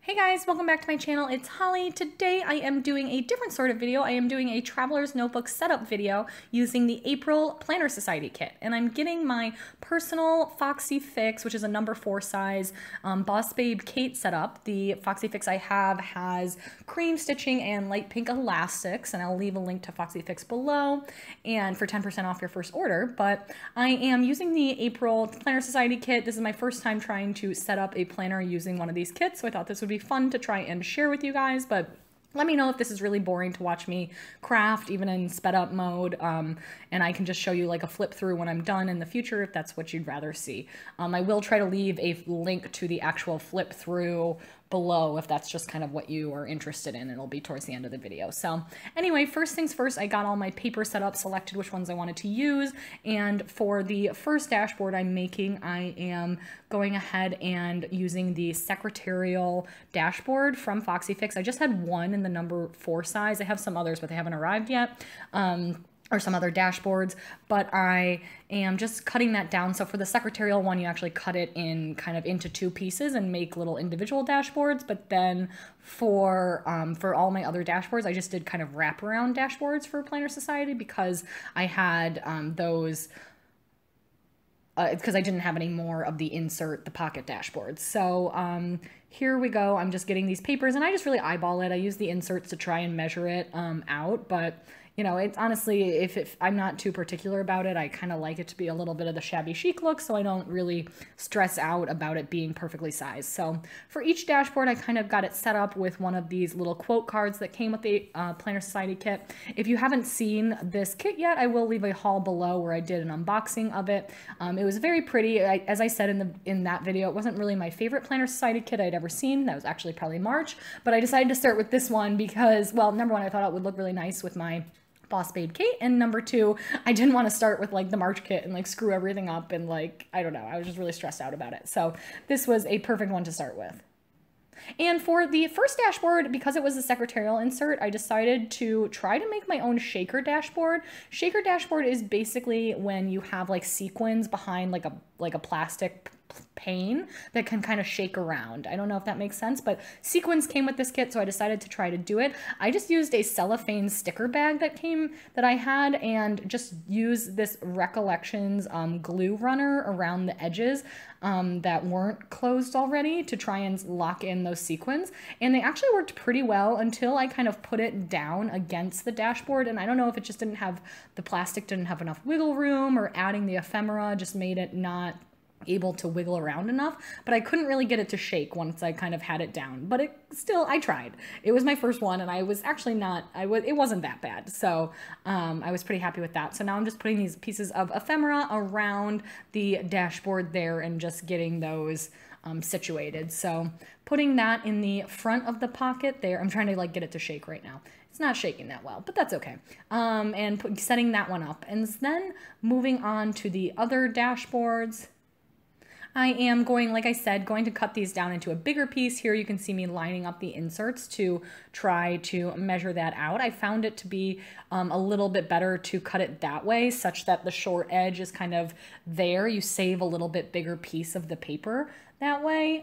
Hey guys, welcome back to my channel. It's Holly. Today I am doing a different sort of video. I am doing a Traveler's Notebook setup video using the April Planner Society kit. And I'm getting my personal Foxy Fix, which is a number 4 size Boss Babe Kate setup. The Foxy Fix I have has cream stitching and light pink elastics, and I'll leave a link to Foxy Fix below and for 10% off your first order. But I am using the April Planner Society kit. This is my first time trying to set up a planner using one of these kits, so I thought this would be fun to try and share with you guys. But let me know if this is really boring to watch me craft, even in sped up mode, and I can just show you like a flip through when I'm done in the future if that's what you'd rather see. I will try to leave a link to the actual flip through below if that's just kind of what you are interested in. It'll be towards the end of the video. So anyway, first things first, I got all my paper set up, selected which ones I wanted to use, and for the first dashboard I'm making, I am going ahead and using the secretarial dashboard from Foxy Fix. I just had one in the number 4 size. I have some others, but they haven't arrived yet. Or some other dashboards, but I am just cutting that down. So for the secretarial one, you actually cut it in kind of into 2 pieces and make little individual dashboards. But then for all my other dashboards, I just did kind of wraparound dashboards for Planner Society because I had those. It's because I didn't have any more of the insert the pocket dashboards. So here we go. I'm just getting these papers and I just really eyeball it. I use the inserts to try and measure it out, but you know, it's honestly, if I'm not too particular about it, I kind of like it to be a little bit of the shabby chic look, so I don't really stress out about it being perfectly sized. So for each dashboard, I kind of got it set up with one of these little quote cards that came with the Planner Society kit. If you haven't seen this kit yet, I will leave a haul below where I did an unboxing of it. It was very pretty. As I said in that video, it wasn't really my favorite Planner Society kit I'd ever seen. That was actually probably March, but I decided to start with this one because, well, number one, I thought it would look really nice with my Boss Babe Kate, and number 2, I didn't want to start with like the March kit and like screw everything up and like, I don't know, I was just really stressed out about it. So this was a perfect one to start with. And for the first dashboard, because it was a secretarial insert, I decided to try to make my own shaker dashboard. Shaker dashboard is basically when you have like sequins behind like a plastic pane that can kind of shake around. I don't know if that makes sense, but sequins came with this kit, so I decided to try to do it. I just used a cellophane sticker bag that I had and just used this Recollections glue runner around the edges that weren't closed already to try and lock in those sequins. And they actually worked pretty well until I kind of put it down against the dashboard. And I don't know if it just the plastic didn't have enough wiggle room, or adding the ephemera just made it not able to wiggle around enough, but I couldn't really get it to shake once I kind of had it down. But I tried. It was my first one, and I was actually it wasn't that bad. So I was pretty happy with that. So now I'm just putting these pieces of ephemera around the dashboard there and just getting those situated. So putting that in the front of the pocket there. I'm trying to like get it to shake right now. It's not shaking that well, but that's okay. And setting that one up, and then moving on to the other dashboards. I am going, like I said, going to cut these down into a bigger piece. Here you can see me lining up the inserts to try to measure that out. I found it to be a little bit better to cut it that way, such that the short edge is kind of there. You save a little bit bigger piece of the paper that way,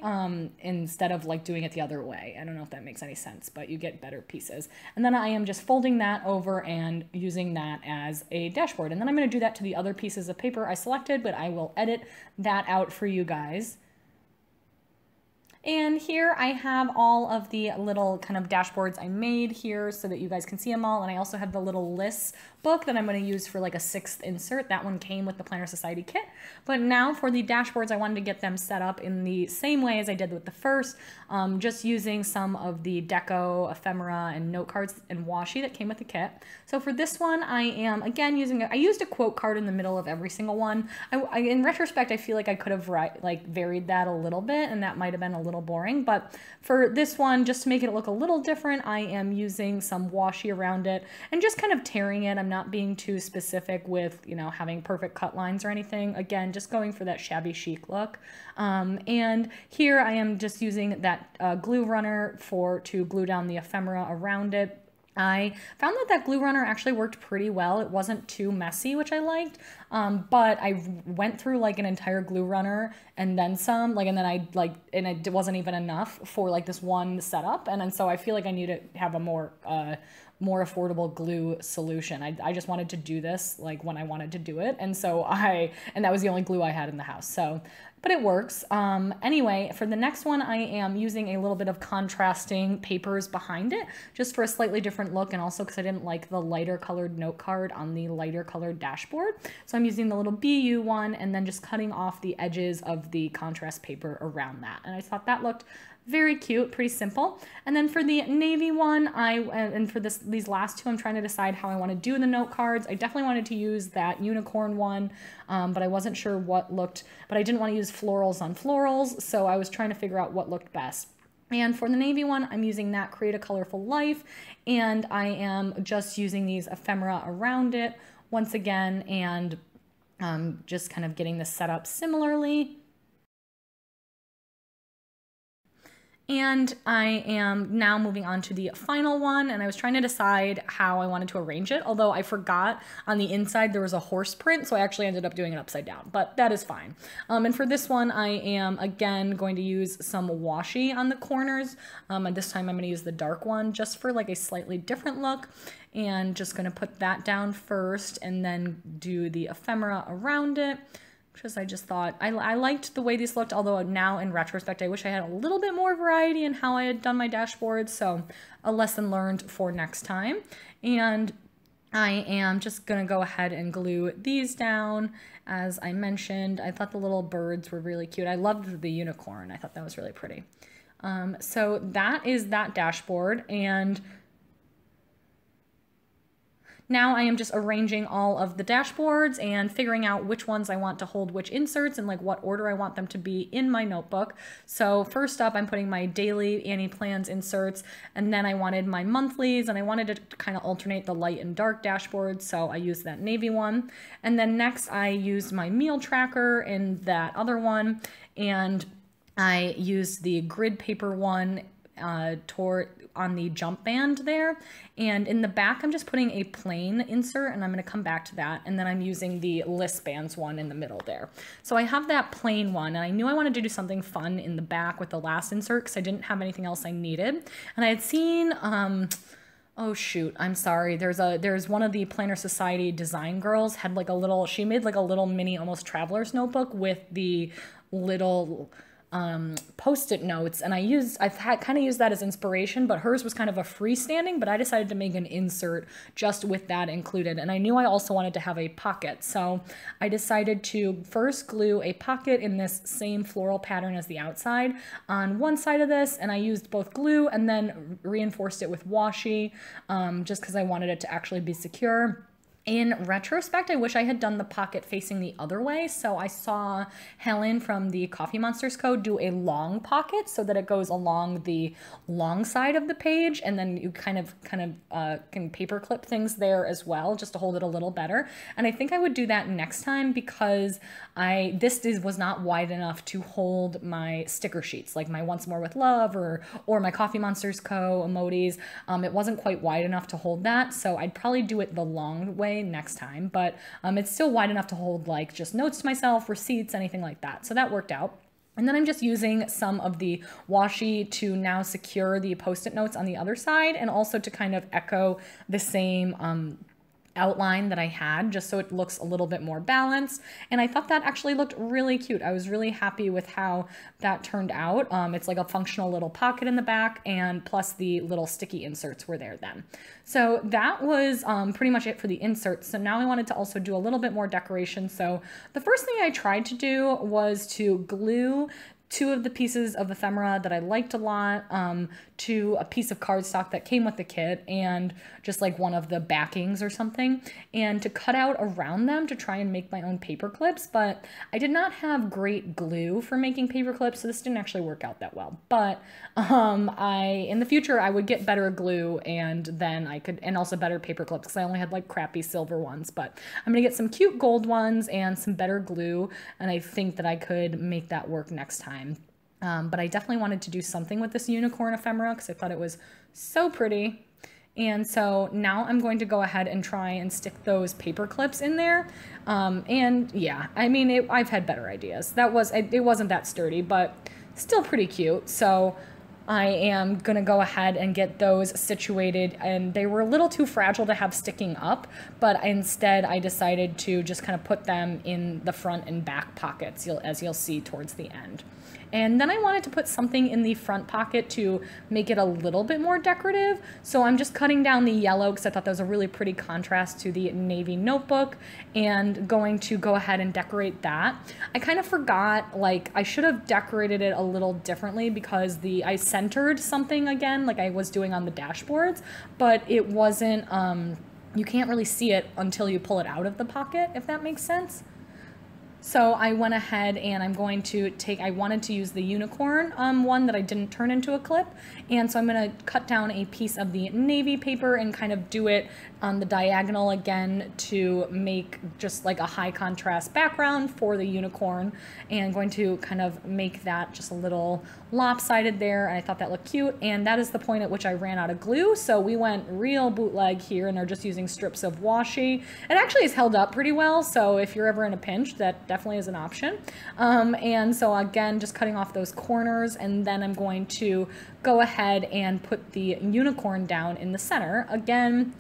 instead of like doing it the other way. I don't know if that makes any sense, but you get better pieces. And then I am just folding that over and using that as a dashboard. And then I'm going to do that to the other pieces of paper I selected, but I will edit that out for you guys. And here I have all of the little kind of dashboards I made here so that you guys can see them all. And I also have the little lists book that I'm going to use for like a 6th insert. That one came with the Planner Society kit. But now for the dashboards, I wanted to get them set up in the same way as I did with the first, just using some of the deco, ephemera, and note cards and washi that came with the kit. So for this one, I am again I used a quote card in the middle of every single one. In retrospect, I feel like I could have varied that a little bit, and that might have been a little boring. But for this one, just to make it look a little different, I am using some washi around it and just kind of tearing it. I'm not being too specific with, you know, having perfect cut lines or anything. Again, just going for that shabby chic look. And here I am just using that glue runner to glue down the ephemera around it. I found that that glue runner actually worked pretty well. It wasn't too messy, which I liked. But I went through like an entire glue runner and then some, like, and then and it wasn't even enough for like this one setup. And then so I feel like I need to have a more affordable glue solution. I just wanted to do this like when I wanted to do it. And so and that was the only glue I had in the house. So, but it works. Anyway, for the next one, I am using a little bit of contrasting papers behind it just for a slightly different look, and also because I didn't like the lighter colored note card on the lighter colored dashboard. So I'm using the little BU one and then just cutting off the edges of the contrast paper around that. And I thought that looked very cute, pretty simple. And then for the navy one, and for these last two, I'm trying to decide how I want to do the note cards. I definitely wanted to use that unicorn one, but I wasn't sure what looked, but I didn't want to use florals on florals, so I was trying to figure out what looked best. And for the navy one, I'm using that Create a Colorful Life, and I am just using these ephemera around it once again, and just kind of getting this set up similarly. And I am now moving on to the final one, and I was trying to decide how I wanted to arrange it, although I forgot on the inside there was a horse print, so I actually ended up doing it upside down, but that is fine. And for this one, I am again going to use some washi on the corners, and this time I'm going to use the dark one just for like a slightly different look, and just going to put that down first and then do the ephemera around it. Because I just thought, I liked the way these looked, although now in retrospect, I wish I had a little bit more variety in how I had done my dashboard. So a lesson learned for next time. And I am just going to go ahead and glue these down. As I mentioned, I thought the little birds were really cute. I loved the unicorn. I thought that was really pretty. So that is that dashboard. And now I am just arranging all of the dashboards and figuring out which ones I want to hold which inserts and like what order I want them to be in my notebook. So first up, I'm putting my daily Annie Plans inserts, and then I wanted my monthlies, and I wanted to kind of alternate the light and dark dashboards, so I used that navy one. And then next I used my meal tracker in that other one, and I used the grid paper one on the jump band there, and in the back I'm just putting a plain insert, and I'm going to come back to that, and then I'm using the list bands one in the middle there. So I have that plain one, and I knew I wanted to do something fun in the back with the last insert because I didn't have anything else I needed, and I had seen oh shoot, I'm sorry. There's one of the Planner Society design girls had like a little, she made like a little mini almost traveler's notebook with the little post-it notes, and I've kind of used that as inspiration, but hers was kind of a freestanding, but I decided to make an insert just with that included. And I knew I also wanted to have a pocket, so I decided to first glue a pocket in this same floral pattern as the outside on one side of this, and I used both glue and then reinforced it with washi, just because I wanted it to actually be secure. In retrospect, I wish I had done the pocket facing the other way. So I saw Helen from the Coffee Monsters Co. do a long pocket so that it goes along the long side of the page, and then you kind of can paper clip things there as well, just to hold it a little better. And I think I would do that next time because this was not wide enough to hold my sticker sheets, like my Once More with Love or my Coffee Monsters Co. emojis. It wasn't quite wide enough to hold that, so I'd probably do it the long way next time, but it's still wide enough to hold like just notes to myself, receipts, anything like that. So that worked out. And then I'm just using some of the washi to now secure the post-it notes on the other side, and also to kind of echo the same outline that I had, just so it looks a little bit more balanced. And I thought that actually looked really cute. I was really happy with how that turned out. It's like a functional little pocket in the back, and plus the little sticky inserts were there then. So that was pretty much it for the inserts. So now I wanted to also do a little bit more decoration. So the first thing I tried to do was to glue two of the pieces of ephemera that I liked a lot to a piece of cardstock that came with the kit, and just like one of the backings or something, and to cut out around them to try and make my own paper clips. But I did not have great glue for making paper clips, so this didn't actually work out that well. But in the future I would get better glue, and then and also better paper clips, because I only had like crappy silver ones. But I'm gonna get some cute gold ones and some better glue, and I think that I could make that work next time. But I definitely wanted to do something with this unicorn ephemera because I thought it was so pretty. And so now I'm going to go ahead and try and stick those paper clips in there. And yeah, I mean, I've had better ideas. It wasn't that sturdy, but still pretty cute. So I am gonna go ahead and get those situated, and they were a little too fragile to have sticking up, but instead I decided to just kind of put them in the front and back pockets, as you'll see towards the end. And then I wanted to put something in the front pocket to make it a little bit more decorative. So I'm just cutting down the yellow because I thought that was a really pretty contrast to the navy notebook, and going to go ahead and decorate that. I kind of forgot, like I should have decorated it a little differently because I centered something again like I was doing on the dashboards, but it wasn't, you can't really see it until you pull it out of the pocket, if that makes sense. So I went ahead and I'm going to I wanted to use the unicorn one that I didn't turn into a clip. And so I'm going to cut down a piece of the navy paper and kind of do it on the diagonal again to make just like a high contrast background for the unicorn. And going to kind of make that just a little lopsided there. And I thought that looked cute. And that is the point at which I ran out of glue. So we went real bootleg here and are just using strips of washi. It actually is held up pretty well. So if you're ever in a pinch, that definitely is an option. And so again, just cutting off those corners, and then I'm going to go ahead and put the unicorn down in the center. Again,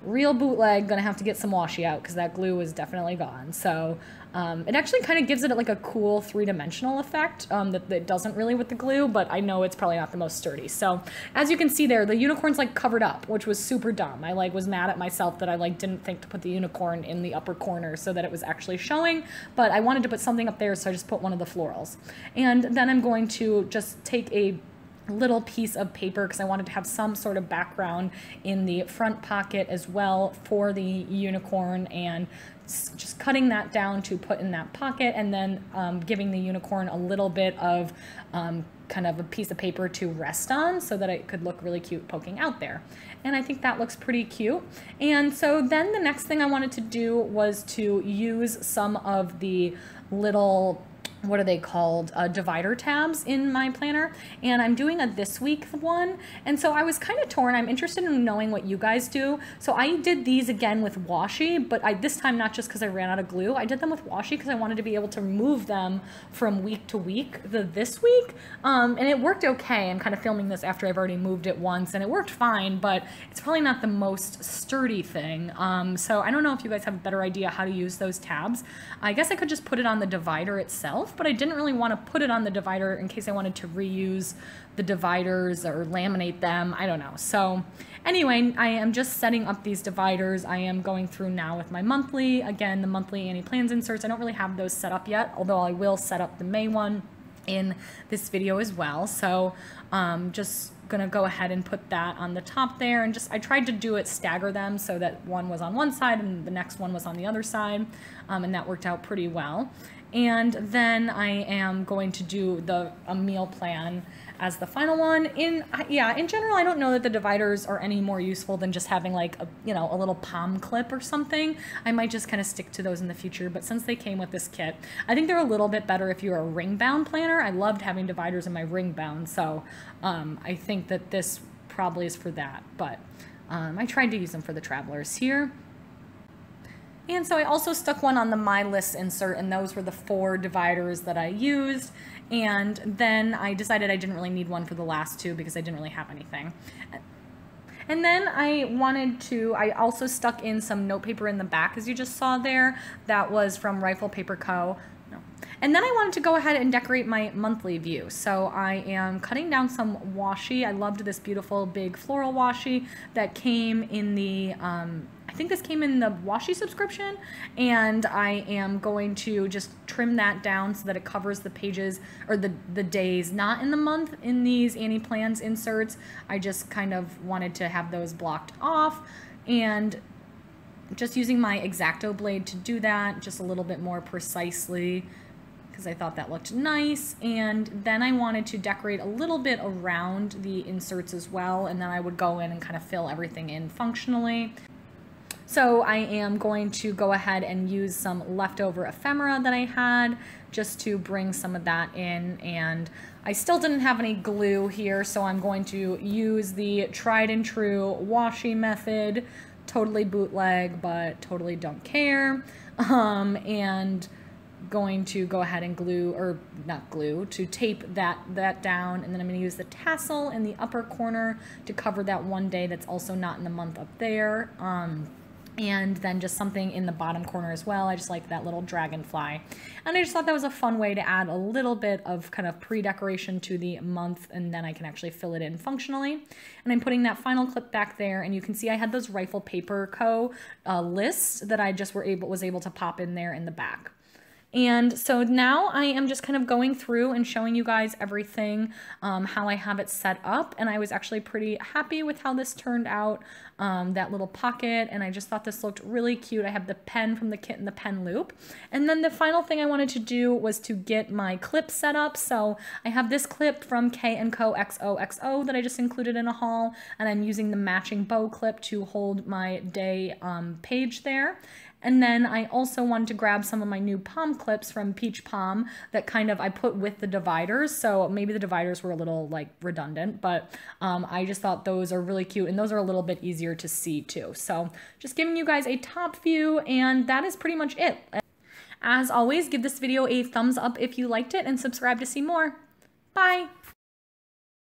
real bootleg, gonna have to get some washi out because that glue is definitely gone. So it actually kind of gives it like a cool three-dimensional effect that doesn't really with the glue, but I know it's probably not the most sturdy. So as you can see there, the unicorn's like covered up, which was super dumb. I like was mad at myself that I like didn't think to put the unicorn in the upper corner so that it was actually showing, but I wanted to put something up there, so I just put one of the florals. And then I'm going to just take a little piece of paper because I wanted to have some sort of background in the front pocket as well for the unicorn, and just cutting that down to put in that pocket, and then giving the unicorn a little bit of kind of a piece of paper to rest on so that it could look really cute poking out there. And I think that looks pretty cute. And so then the next thing I wanted to do was to use some of the little, what are they called, divider tabs in my planner, and I'm doing a this week one, and so I was kind of torn. I'm interested in knowing what you guys do. So I did these again with washi, but this time not just because I ran out of glue. I did them with washi because I wanted to be able to move them from week to week, this week, and it worked okay. I'm kind of filming this after I've already moved it once, and it worked fine, but it's probably not the most sturdy thing. So I don't know if you guys have a better idea how to use those tabs. I guess I could just put it on the divider itself, but I didn't really want to put it on the divider in case I wanted to reuse the dividers or laminate them. I don't know. So anyway, I am just setting up these dividers. I am going through now with my monthly. Again, the monthly Annie Plans inserts, I don't really have those set up yet, although I will set up the May one in this video as well. So just gonna go ahead and put that on the top there, and I tried to do it, stagger them so that one was on one side and the next one was on the other side, and that worked out pretty well. And then I am going to do a meal plan as the final one. In general, I don't know that the dividers are any more useful than just having like a little palm clip or something. I might just kind of stick to those in the future, but since they came with this kit, I think they're a little bit better if you're a ring bound planner. I loved having dividers in my ring bound, so I think that this probably is for that, but I tried to use them for the travelers here. And so I also stuck one on the My List insert, and those were the 4 dividers that I used. And then I decided I didn't really need one for the last 2 because I didn't really have anything. And then I also stuck in some note paper in the back, as you just saw there. That was from Rifle Paper Co. And then I wanted to go ahead and decorate my monthly view. So I am cutting down some washi. I loved this beautiful big floral washi that came in the, I think this came in the washi subscription, and I am going to just trim that down so that it covers the pages, or the days, not in the month in these Annie Plans inserts. I just kind of wanted to have those blocked off, and just using my X-Acto blade to do that just a little bit more precisely, because I thought that looked nice. And then I wanted to decorate a little bit around the inserts as well, and then I would go in and kind of fill everything in functionally. So I am going to go ahead and use some leftover ephemera that I had just to bring some of that in, and I still didn't have any glue here, so I'm going to use the tried and true washi method. Totally bootleg, but totally don't care. And going to go ahead and glue, or not glue, to tape that down, and then I'm going to use the tassel in the upper corner to cover that one day that's also not in the month up there. And then just something in the bottom corner as well. I just like that little dragonfly. And I just thought that was a fun way to add a little bit of kind of pre-decoration to the month, and then I can actually fill it in functionally. And I'm putting that final clip back there, and you can see I had those Rifle Paper Co. lists that I just was able to pop in there in the back. And so now I am just kind of going through and showing you guys everything, how I have it set up. And I was actually pretty happy with how this turned out, that little pocket. And I just thought this looked really cute. I have the pen from the kit and the pen loop. And then the final thing I wanted to do was to get my clip set up. So I have this clip from K&Co XOXO that I just included in a haul. And I'm using the matching bow clip to hold my day page there. And then I also wanted to grab some of my new palm clips from Peach Palm that kind of I put with the dividers. So maybe the dividers were a little like redundant, but I just thought those are really cute, and those are a little bit easier to see too. So just giving you guys a top view, and that is pretty much it. As always, give this video a thumbs up if you liked it and subscribe to see more. Bye!